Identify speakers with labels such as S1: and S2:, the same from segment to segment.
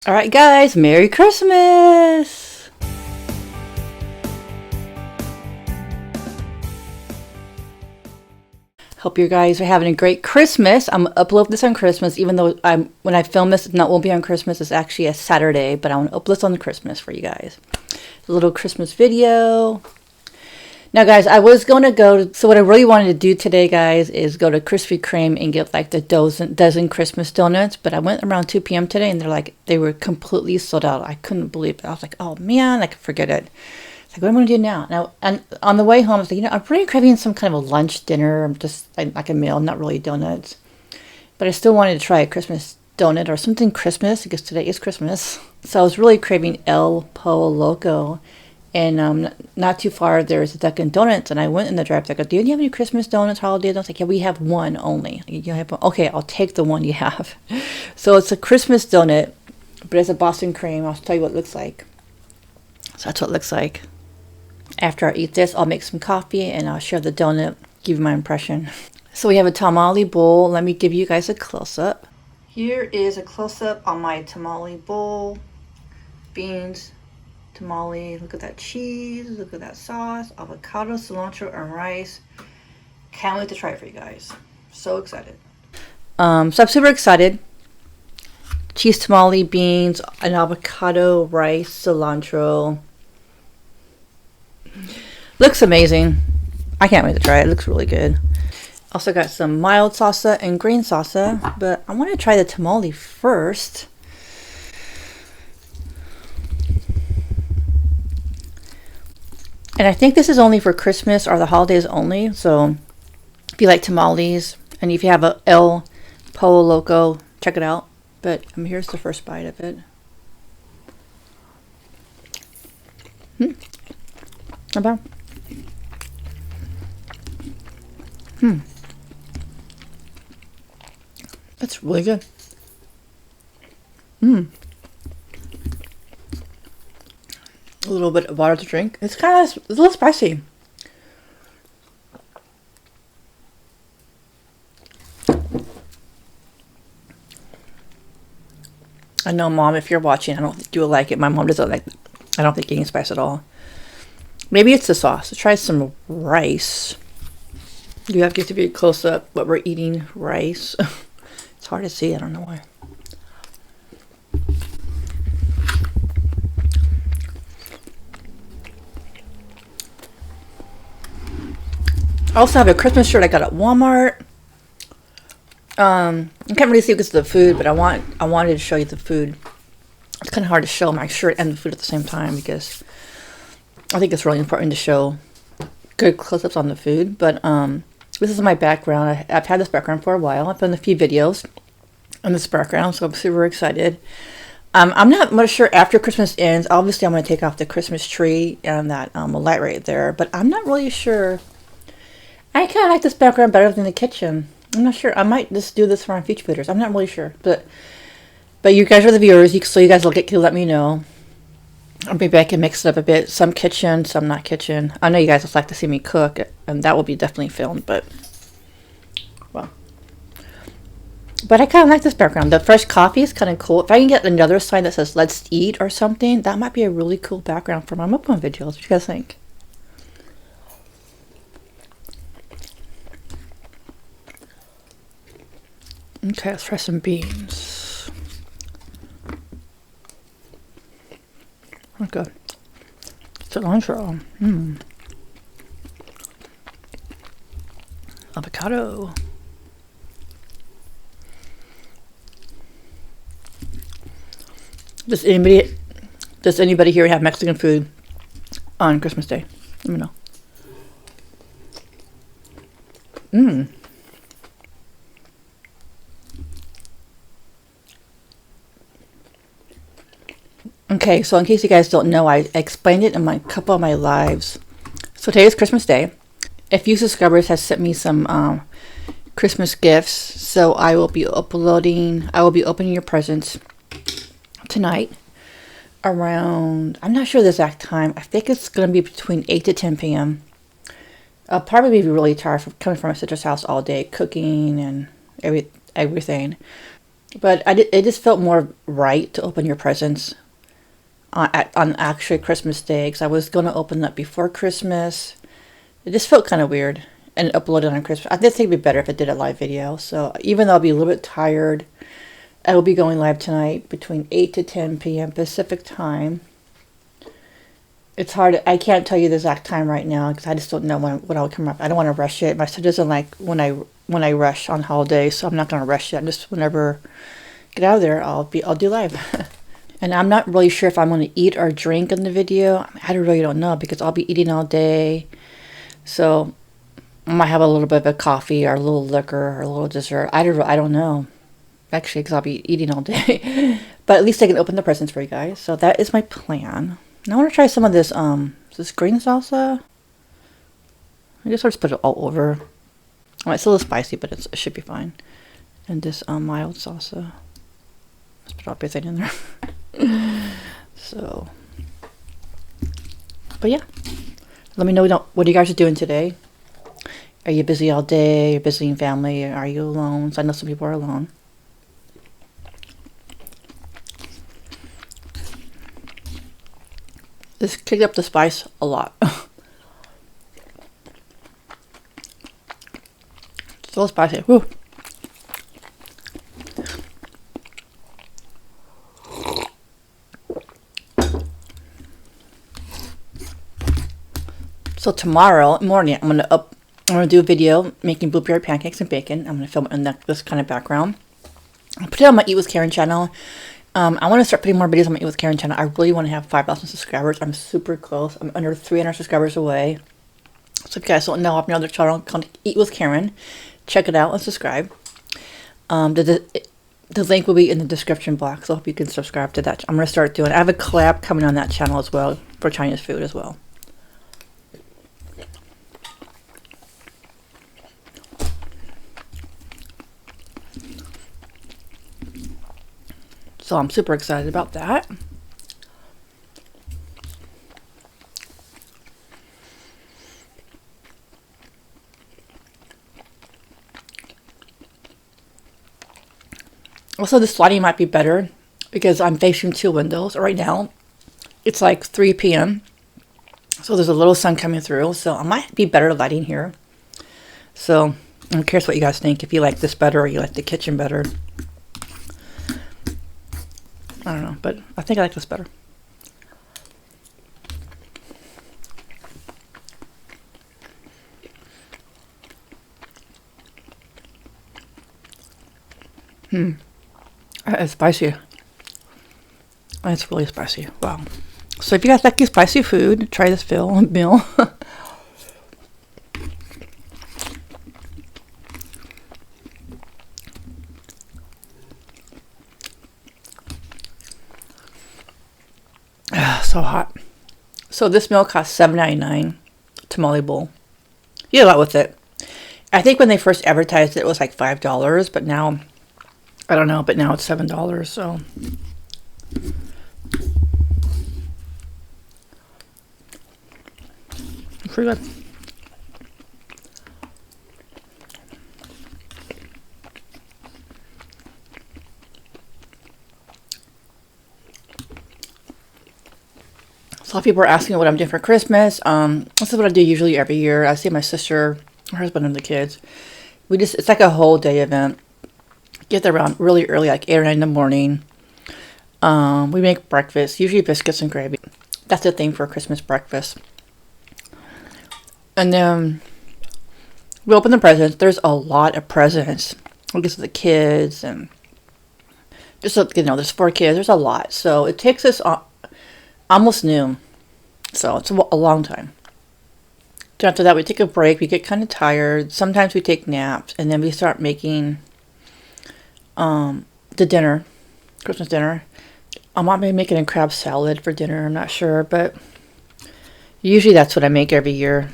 S1: Alright guys, Merry Christmas! Hope you guys are having a great Christmas. I'm going to upload this on Christmas, even though when I film this, it won't be on Christmas. It's actually a Saturday, but I want to upload this on Christmas for you guys. A little Christmas video. Now guys, I was going to go, so what I really wanted to do today guys is go to Krispy Kreme and get like the dozen Christmas donuts, but I went around 2 p.m. today and they were completely sold out. I couldn't believe it. I was like, oh man, I could forget it. It's like, what am I going to do now? And on the way home, I was like, I'm pretty craving some kind of a lunch, dinner, I'm just like a meal, not really donuts. But I still wanted to try a Christmas donut or something Christmas because today is Christmas. So I was really craving El Pollo Loco. And not too far, there's a Dunkin' Donuts, and I went in the drive-thru. I go, do you have any Christmas donuts, holiday donuts? Like, yeah, we have one only. You have one? Okay, I'll take the one you have. So it's a Christmas donut, but it's a Boston cream. I'll tell you what it looks like. So that's what it looks like. After I eat this, I'll make some coffee, and I'll share the donut, give you my impression. So we have a tamale bowl. Let me give you guys a close-up. Here is a close-up on my tamale bowl. Beans. Tamale, look at that cheese, look at that sauce, avocado, cilantro, and rice. Can't wait to try it for you guys. So excited. So I'm super excited. Cheese tamale, beans, an avocado, rice, cilantro. Looks amazing. I can't wait to try it. It looks really good. Also got some mild salsa and green salsa, but I want to try the tamale first. And I think this is only for Christmas or the holidays only. So if you like tamales and if you have a El Pollo Loco, check it out. But here's the first bite of it. Not bad. That's really good. A little bit of water to drink. It's a little spicy. I know, Mom, if you're watching, I don't think you will like it. My mom doesn't like it. I don't think eating spice at all. Maybe it's the sauce. Let's try some rice. You have to be close up, but we're eating rice. It's hard to see. I don't know why. I also have a Christmas shirt I got at Walmart. I can't really see because of the food, but I wanted to show you the food. It's kind of hard to show my shirt and the food at the same time because I think it's really important to show good close-ups on the food. But this is my background. I've had this background for a while. I've done a few videos on this background, so I'm super excited. I'm not much sure after Christmas ends. Obviously, I'm going to take off the Christmas tree and that light right there, but I'm not really sure. I kind of like this background better than the kitchen. I'm not sure. I might just do this for my future videos. I'm not really sure. But you guys are the viewers, so you guys will get to let me know. Or maybe I can mix it up a bit. Some kitchen, some not kitchen. I know you guys would like to see me cook, and that will be definitely filmed, but well. But I kind of like this background. The fresh coffee is kind of cool. If I can get another sign that says "Let's Eat" or something, that might be a really cool background for my mukbang videos. What do you guys think? Okay, let's try some beans. Okay. Cilantro. Avocado. Does anybody here have Mexican food on Christmas Day? Let me know. Okay, so in case you guys don't know, I explained it in a couple of my lives. So today is Christmas Day. A few subscribers have sent me some Christmas gifts, so I will be opening your presents tonight around, I'm not sure the exact time. I think it's going to be between 8 to 10 p.m. I'll probably be really tired from coming from my sister's house all day, cooking and everything. But it just felt more right to open your presents on actually Christmas Day, because I was going to open that before Christmas. It just felt kind of weird and upload it on Christmas. I did think it'd be better if I did a live video. So even though I'll be a little bit tired, I will be going live tonight between 8 to 10 p.m. Pacific time. It's hard. I can't tell you the exact time right now because I just don't know when I'll come up. I don't want to rush it. My sister doesn't like when I rush on holidays, so I'm not going to rush it. Just whenever I get out of there, I'll do live. And I'm not really sure if I'm going to eat or drink in the video. I really don't know because I'll be eating all day. So I might have a little bit of a coffee or a little liquor or a little dessert. I don't know. Actually, because I'll be eating all day. But at least I can open the presents for you guys. So that is my plan. Now I want to try some of this green salsa. I guess I'll just put it all over. Oh, it's a little spicy, but it should be fine. And this mild salsa. Let's put everything in there. So, but yeah. Let me know what you guys are doing today. Are you busy all day? Are you visiting family? Are you alone? So I know some people are alone. This kicked up the spice a lot. So spicy. Woo. So tomorrow morning, I'm gonna do a video making blueberry pancakes and bacon. I'm gonna film it in this kind of background. I'll put it on my Eat with Karen channel. I want to start putting more videos on my Eat with Karen channel. I really want to have 5,000 subscribers. I'm super close. I'm under 300 subscribers away. So if you guys don't know, I have another channel called Eat with Karen. Check it out and subscribe. The link will be in the description box, so I hope you can subscribe to that. I'm going to start doing. I have a collab coming on that channel as well for Chinese food as well. So I'm super excited about that. Also, this lighting might be better because I'm facing two windows right now. It's like 3 p.m. So there's a little sun coming through. So I might be better lighting here. So I'm curious what you guys think. If you like this better or you like the kitchen better. I don't know, but I think I like this better. It's spicy. It's really spicy. Wow. So if you guys like your spicy food, try this meal. So hot. So this meal costs $7.99. Tamale bowl. You get a lot with it. I think when they first advertised it, it was like $5, but now, I don't know, but now it's $7, so. Pretty good. So a lot of people are asking what I'm doing for Christmas. This is what I do usually every year. I see my sister, her husband, and the kids. It's like a whole day event. Get there around really early, like 8 or 9 in the morning. We make breakfast, usually biscuits and gravy. That's the thing for Christmas breakfast. And then we open the presents. There's a lot of presents. I guess the kids and just, there's 4 kids. There's a lot. So it takes us almost noon. So it's a long time. So after that, we take a break. We get kind of tired. Sometimes we take naps. And then we start making the dinner, Christmas dinner. I might be making a crab salad for dinner. I'm not sure. But usually that's what I make every year.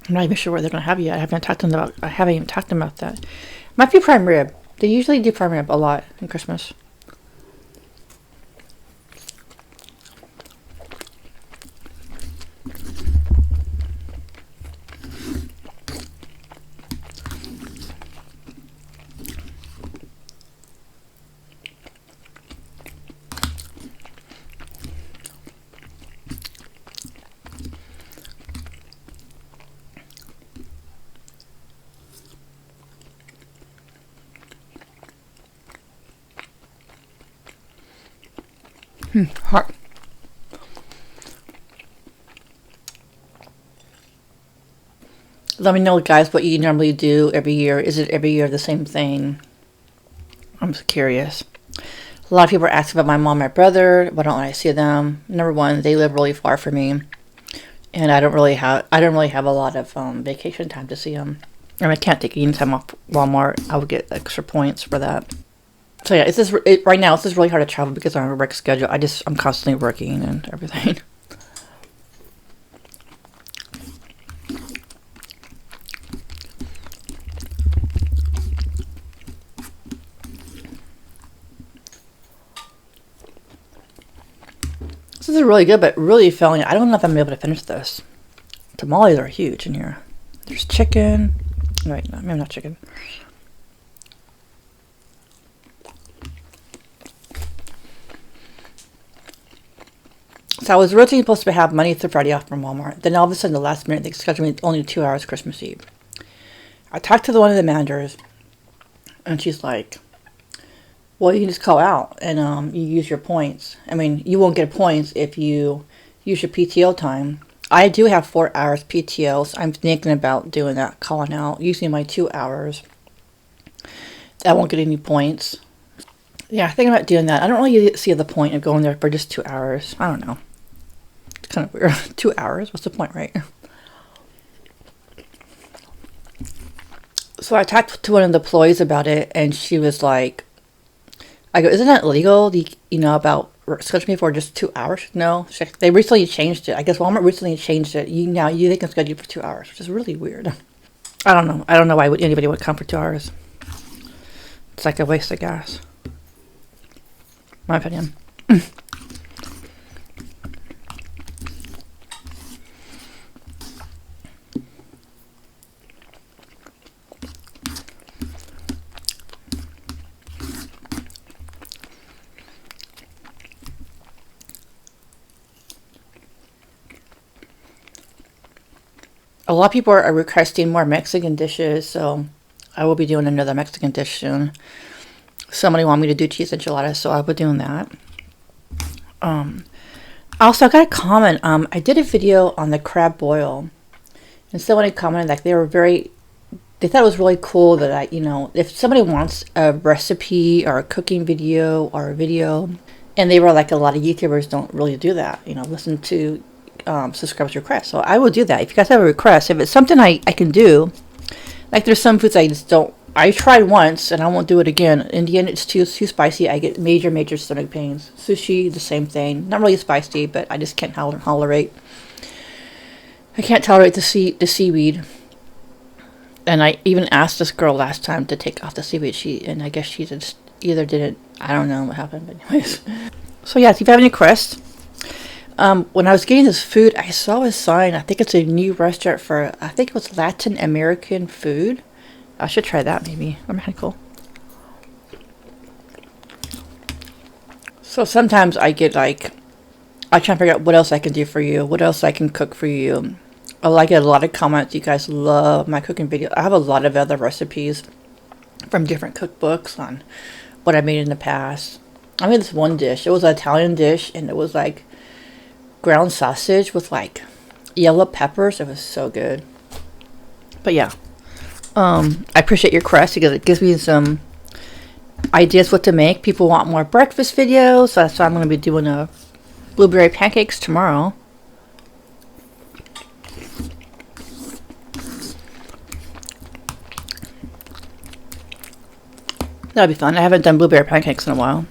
S1: I'm not even sure what they're going to have yet. I haven't even talked to them about that. Might be prime rib. They usually do prime rib a lot in Christmas. Hot. Let me know, guys, what you normally do every year. Is it every year the same thing? I'm just curious. A lot of people are asking about my mom and my brother. Why don't I see them? Number one, they live really far from me, and I don't really have a lot of vacation time to see them. And I can't take any time off Walmart. I would get extra points for that. So yeah, right now it's just really hard to travel because I'm on a work schedule. I'm constantly working and everything. This is really good, but really filling. I don't know if I'm able to finish this. Tamales are huge in here. There's chicken. Wait, no, maybe not chicken. So I was originally supposed to have Monday through Friday off from Walmart. Then all of a sudden, the last minute, they scheduled me only 2 hours Christmas Eve. I talked to one of the managers, and she's like, well, you can just call out and you use your points. I mean, you won't get points if you use your PTO time. I do have 4 hours PTO, so I'm thinking about doing that, calling out, using my 2 hours. I won't get any points. Yeah, I'm thinking about doing that. I don't really see the point of going there for just 2 hours. I don't know. It's kind of weird. 2 hours? What's the point, right? So I talked to one of the employees about it, and she was like, I go, isn't that illegal, about scheduling me for just 2 hours? No. They recently changed it. I guess Walmart recently changed it. They can schedule you for 2 hours, which is really weird. I don't know. I don't know why anybody would come for 2 hours. It's like a waste of gas. My opinion. A lot of people are requesting more Mexican dishes, so I will be doing another Mexican dish soon. Somebody wanted me to do cheese enchiladas, so I'll be doing that. Also, I got a comment. I did a video on the crab boil, and somebody commented like they thought it was really cool that if somebody wants a recipe or a cooking video or a video, and they were like, a lot of YouTubers don't really do that, listen to subscribers' requests. So I will do that. If you guys have a request, if it's something I can do, like there's some foods I just don't. I tried once and I won't do it again. In the end, it's too spicy. I get major stomach pains. Sushi, the same thing. Not really spicy, but I just can't tolerate. I can't tolerate the seaweed. And I even asked this girl last time to take off the seaweed. And I guess she just either didn't. I don't know what happened, but anyways. So yeah, if you have any requests. When I was getting this food, I saw a sign. I think it's a new restaurant I think it was Latin American food. I should try that maybe. That'd be kind of cool. So sometimes I get I try to figure out what else I can do for you, what else I can cook for you. I get a lot of comments. You guys love my cooking video. I have a lot of other recipes from different cookbooks on what I made in the past. I made this one dish. It was an Italian dish, and it was like ground sausage with like yellow peppers. It was so good. But yeah, I appreciate your request because it gives me some ideas what to make. People want more breakfast videos, so that's why I'm going to be doing a blueberry pancakes tomorrow. That'll be fun. I haven't done blueberry pancakes in a while.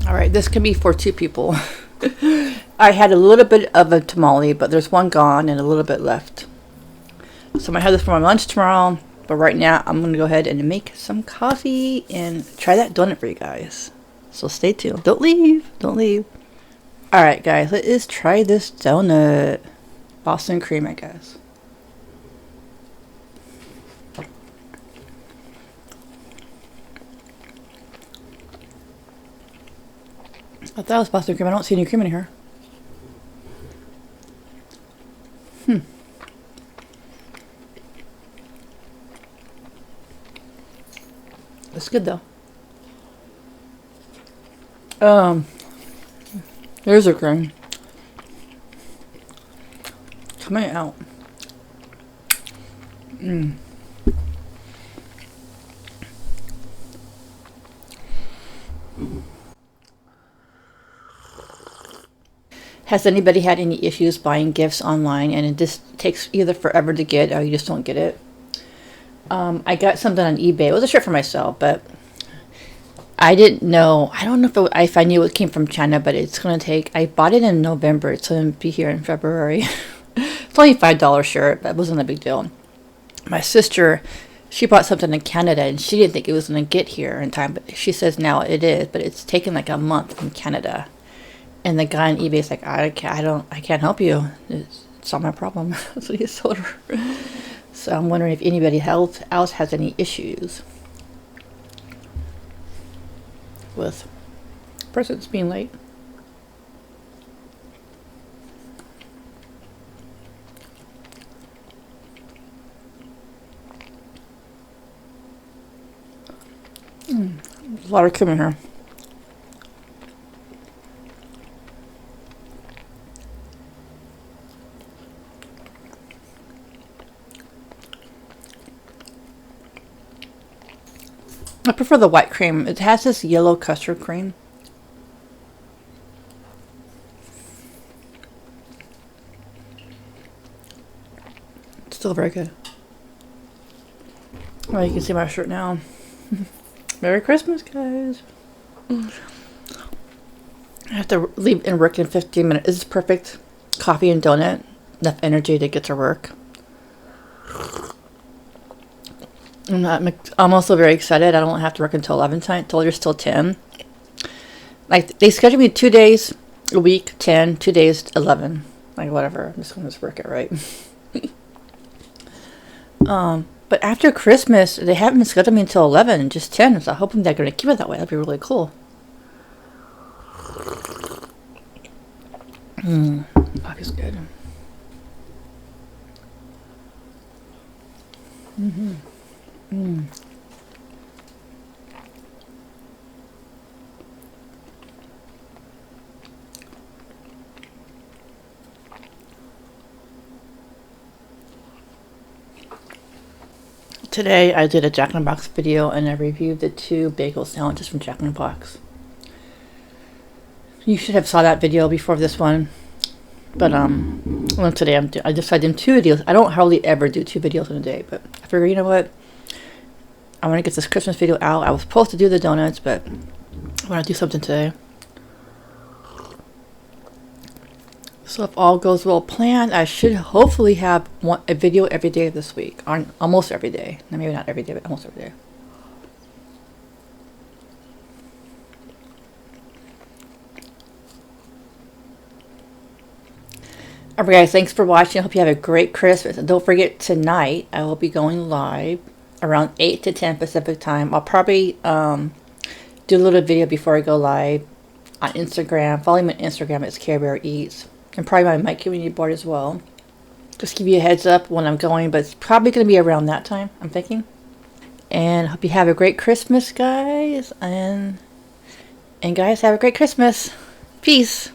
S1: Alright, this can be for 2 people. I had a little bit of a tamale, but there's one gone and a little bit left. So I might have this for my lunch tomorrow. But right now, I'm going to go ahead and make some coffee and try that donut for you guys. So stay tuned. Don't leave. Don't leave. Alright, guys. Let's try this donut. Boston cream, I guess. I thought it was Boston cream. I don't see any cream in here. It's good though. There's a grain coming out. Has anybody had any issues buying gifts online and it just takes either forever to get or you just don't get it? I got something on eBay. It was a shirt for myself, but I didn't know. I don't know if I knew it came from China, but it's going to take. I bought it in November. It's going to be here in February. It's only $5 shirt, but it wasn't a big deal. My sister, she bought something in Canada and she didn't think it was going to get here in time, but she says now it is, but it's taken like a month from Canada. And the guy on eBay is like, I can't help you. It's not my problem. That's what he told her. So I'm wondering if anybody else has any issues with presents being late. There's a lot of cream in here. I prefer the white cream. It has this yellow custard cream. It's still very good. Well, you can see my shirt now. Merry Christmas, guys. I have to leave and work in 15 minutes. This is perfect. Coffee and donut. Enough energy to get to work. I'm also very excited. I don't have to work until 11 tonight. Until there's still 10. Like, they scheduled me 2 days a week, 10, 2 days, 11. Like, whatever. I'm just going to work it right. But after Christmas, they haven't scheduled me until 11, just 10. So I'm hoping they're going to keep it that way. That'd be really cool. Coffee's good. Today I did a Jack in the Box video and I reviewed the 2 bagel sandwiches from Jack in the Box. You should have saw that video before this one. But well, today I decided to do 2 videos. I don't hardly ever do 2 videos in a day, but I figured, you know what? I want to get this Christmas video out. I was supposed to do the donuts, but I want to do something today. So if all goes well planned, I should hopefully have a video every day this week. Almost every day. Maybe not every day, but almost every day. Alright guys, thanks for watching. I hope you have a great Christmas. And don't forget, tonight I will be going live around 8 to 10 Pacific time. I'll probably do a little video before I go live on Instagram. Follow me on Instagram. It's Karebear Eats. And probably my community board as well. Just give you a heads up when I'm going, but it's probably going to be around that time, I'm thinking. And I hope you have a great Christmas, guys. And guys, have a great Christmas. Peace.